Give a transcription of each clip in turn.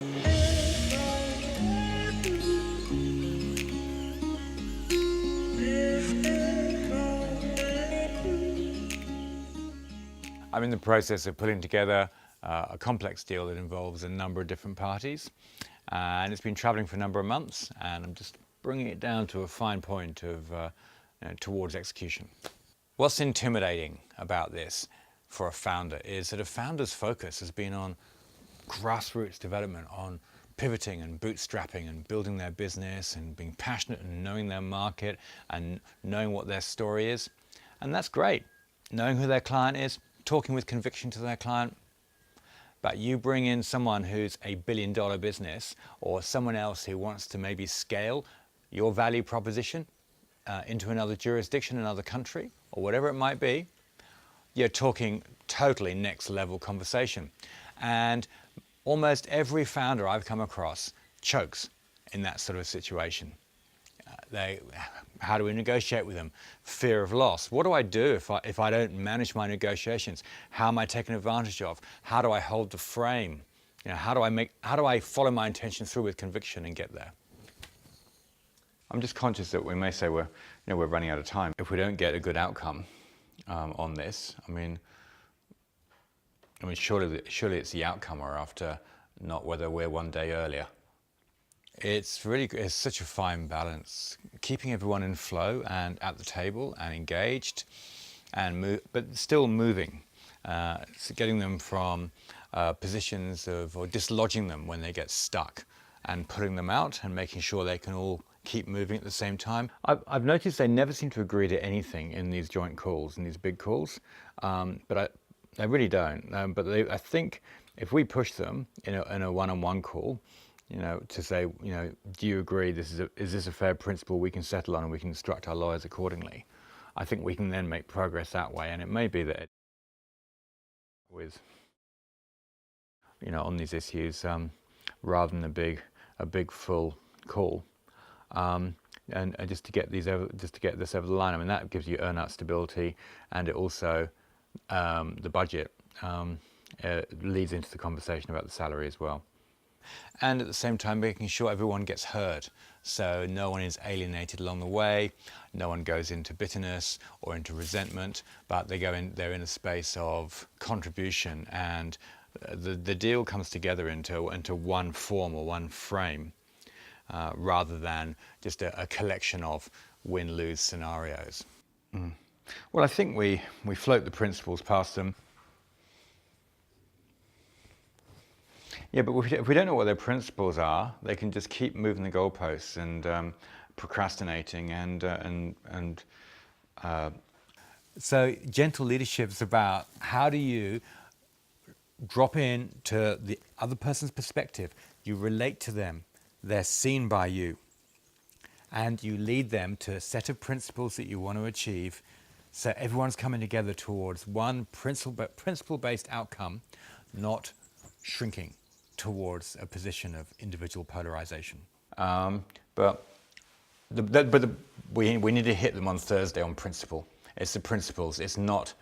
I'm in the process of putting together a complex deal that involves a number of different parties, and it's been traveling for a number of months, and I'm just bringing it down to a fine point of towards execution. What's intimidating about this for a founder is that a founder's focus has been on grassroots development, on pivoting and bootstrapping and building their business and being passionate and knowing their market and knowing what their story is. And that's great, knowing who their client is, talking with conviction to their client. But you bring in someone who's a billion-dollar business or someone else who wants to maybe scale your value proposition into another jurisdiction, another country, or whatever it might be, you're talking totally next level conversation. And almost every founder I've come across chokes in that sort of situation. How do we negotiate with them? Fear of loss. What do I do if I don't manage my negotiations? How am I taken advantage of? How do I hold the frame? How do I follow my intention through with conviction and get there? I'm just conscious that we may say we're running out of time. If we don't get a good outcome on this, I mean, surely it's the outcome we're after, not whether we're one day earlier. It's such a fine balance, keeping everyone in flow and at the table and engaged, but still moving. So getting them from positions or dislodging them when they get stuck, and putting them out and making sure they can all keep moving at the same time. I've noticed they never seem to agree to anything in these joint calls, in these big calls, but they really don't. I think if we push them in a one-on-one call, to say, do you agree is this a fair principle we can settle on and we can instruct our lawyers accordingly? I think we can then make progress that way, and it may be that on these issues rather than a big full call, and just to get this over the line. I mean, that gives you earn-out stability, and it also the budget leads into the conversation about the salary as well. And at the same time making sure everyone gets heard, so no one is alienated along the way, no one goes into bitterness or into resentment, but they're in a space of contribution, and the deal comes together into one form or one frame, rather than just a collection of win-lose scenarios. Well, I think we float the principles past them. Yeah, but if we don't know what their principles are, they can just keep moving the goalposts and procrastinating So gentle leadership is about how do you drop in to the other person's perspective, you relate to them, they're seen by you, and you lead them to a set of principles that you want to achieve, so everyone's coming together towards one principle-based outcome, not shrinking towards a position of individual polarization. But we need to hit them on Thursday on principle. It's the principles. It's not,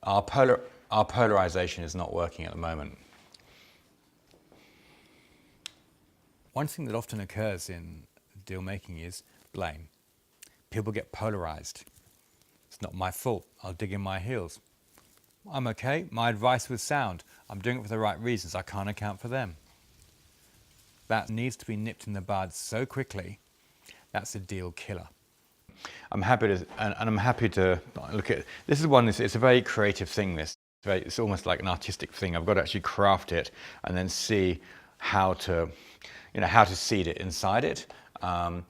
our polarization is not working at the moment. One thing that often occurs in deal making is blame. People get polarized. It's not my fault. I'll dig in my heels. I'm okay. My advice was sound. I'm doing it for the right reasons. I can't account for them. That needs to be nipped in the bud so quickly. That's a deal killer. I'm happy to look at this. Is one. It's a very creative thing. It's almost like an artistic thing. I've got to actually craft it and then see how to seed it inside it, and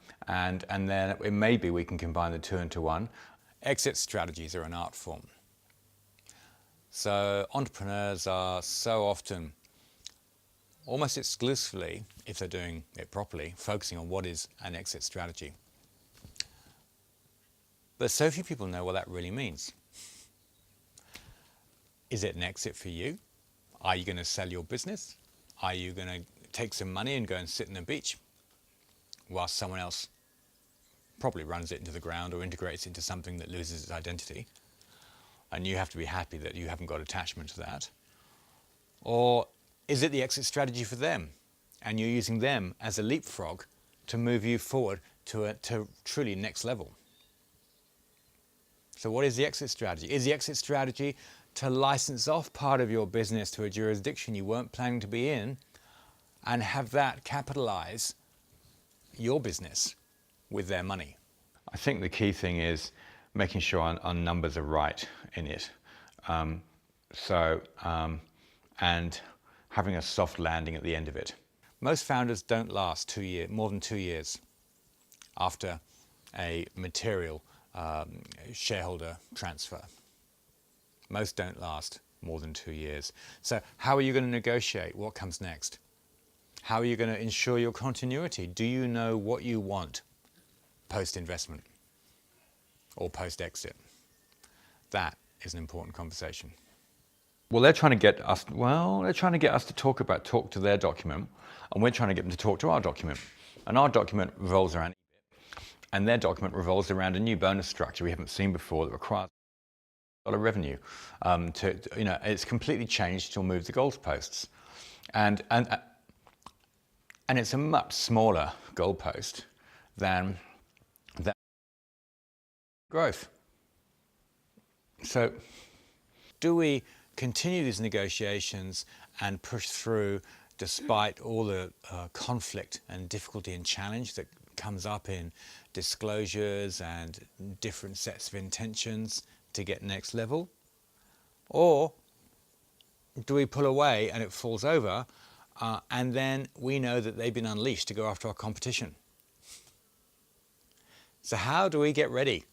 then maybe we can combine the two into one. Exit strategies are an art form. So entrepreneurs are so often, almost exclusively, if they're doing it properly, focusing on what is an exit strategy. But so few people know what that really means. Is it an exit for you? Are you going to sell your business? Are you going to take some money and go and sit on the beach while someone else probably runs it into the ground or integrates it into something that loses its identity? And you have to be happy that you haven't got attachment to that. Or Is it the exit strategy for them? And you're using them as a leapfrog to move you forward to truly next level. So what is the exit strategy? Is the exit strategy to license off part of your business to a jurisdiction you weren't planning to be in and have that capitalize your business with their money? I think the key thing is making sure our numbers are right in it. And having a soft landing at the end of it. Most founders don't last more than 2 years after a material shareholder transfer. Most don't last more than 2 years. So how are you going to negotiate? What comes next? How are you going to ensure your continuity? Do you know what you want post-investment or post-exit? That is an important conversation. Well, they're trying to get us to talk to their document, and we're trying to get them to talk to our document. And our document revolves around and their document revolves around a new bonus structure we haven't seen before that requires a lot of revenue. It's completely changed to move the goalposts. And it's a much smaller goalpost than growth. So do we continue these negotiations and push through despite all the conflict and difficulty and challenge that comes up in disclosures and different sets of intentions to get next level? Or do we pull away and it falls over and then we know that they've been unleashed to go after our competition? So how do we get ready?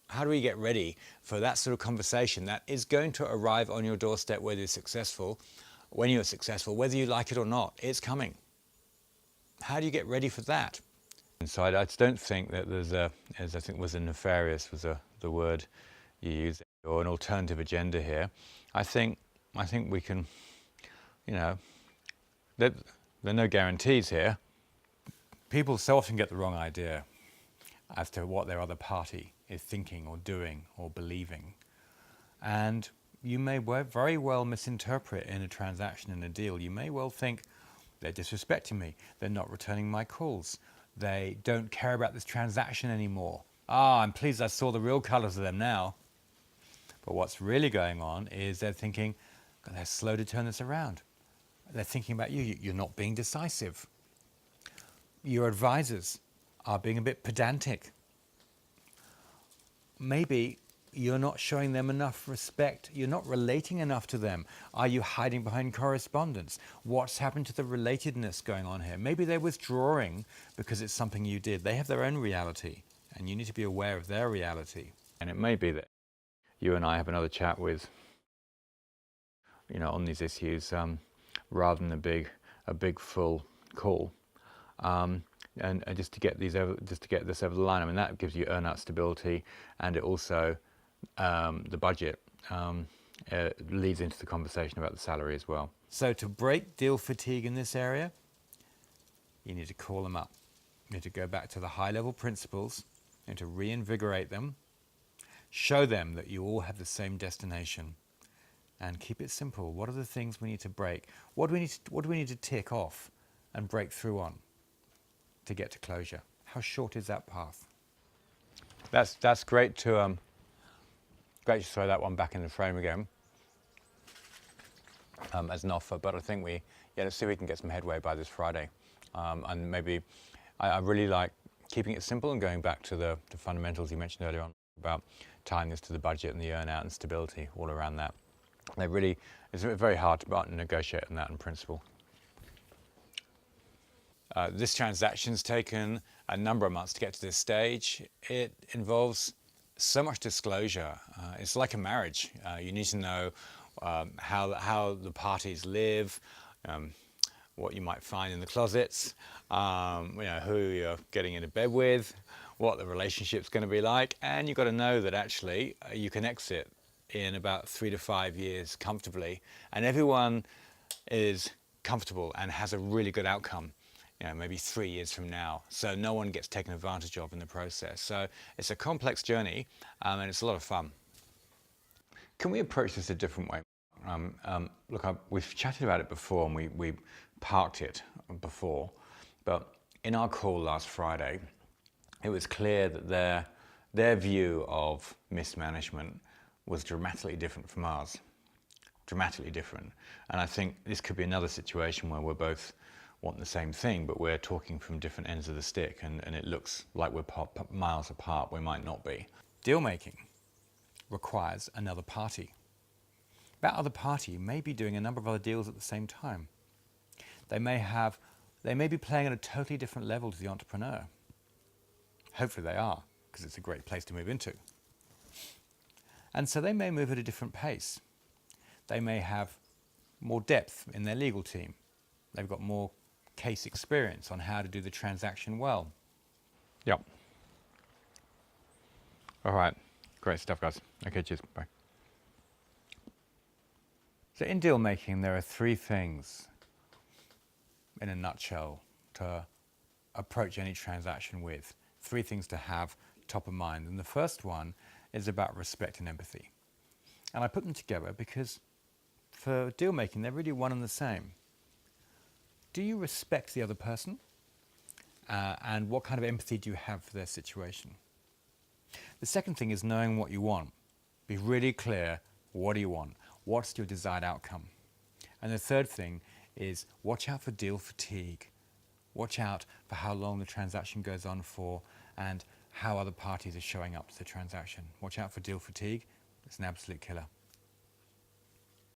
How do we get ready for that sort of conversation that is going to arrive on your doorstep whether you're successful, when you're successful, whether you like it or not, it's coming. How do you get ready for that? So I just don't think that there's as I think was a nefarious was the word you used, or an alternative agenda here. I think we can, there are no guarantees here. People so often get the wrong idea as to what their other party is thinking or doing or believing. And you may very well misinterpret in a transaction, in a deal. You may well think they're disrespecting me, they're not returning my calls, they don't care about this transaction anymore. I'm pleased I saw the real colours of them now. But what's really going on is they're thinking, God, they're slow to turn this around. They're thinking about you. You're not being decisive. Your advisors are being a bit pedantic. Maybe you're not showing them enough respect. You're not relating enough to them. Are you hiding behind correspondence? What's happened to the relatedness going on here? Maybe they're withdrawing because it's something you did. They have their own reality, and you need to be aware of their reality. And it may be that you and I have another chat with, on these issues, rather than a big full call. And just to get this over the line. I mean, that gives you earn-out stability, and it also the budget leads into the conversation about the salary as well. So to break deal fatigue in this area, you need to call them up. You need to go back to the high-level principles. You need to reinvigorate them. Show them that you all have the same destination, and keep it simple. What are the things we need to break? What do we need to tick off and break through on to get to closure? How short is that path? That's great to throw that one back in the frame again as an offer. But I think let's see if we can get some headway by this Friday. And maybe I really like keeping it simple and going back to the fundamentals you mentioned earlier on about tying this to the budget and the earn-out and stability all around that. It's very hard to negotiate on that in principle. This transaction's taken a number of months to get to this stage. It involves so much disclosure. It's like a marriage. You need to know how the parties live, what you might find in the closets, who you're getting into bed with, what the relationship's going to be like, and you've got to know that actually you can exit in about 3 to 5 years comfortably, and everyone is comfortable and has a really good outcome, maybe 3 years from now. So no one gets taken advantage of in the process. So it's a complex journey, and it's a lot of fun. Can we approach this a different way? Look, we've chatted about it before, and we parked it before, but in our call last Friday, it was clear that their view of mismanagement was dramatically different from ours. Dramatically different. And I think this could be another situation where we're both wanting the same thing, but we're talking from different ends of the stick, and it looks like we're miles apart. We might not be. Deal making requires another party. That other party may be doing a number of other deals at the same time. They may be playing at a totally different level to the entrepreneur. Hopefully they are, because it's a great place to move into. And so they may move at a different pace. They may have more depth in their legal team. They've got more case experience on how to do the transaction well. Yep. All right. Great stuff, guys. Okay, cheers. Bye. So in deal making, there are three things, in a nutshell, to approach any transaction with. Three things to have top of mind. And the first one is about respect and empathy. And I put them together because for deal making, they're really one and the same. Do you respect the other person? And what kind of empathy do you have for their situation? The second thing is knowing what you want. Be really clear, what do you want? What's your desired outcome? And the third thing is watch out for deal fatigue. Watch out for how long the transaction goes on for and how other parties are showing up to the transaction. Watch out for deal fatigue. It's an absolute killer.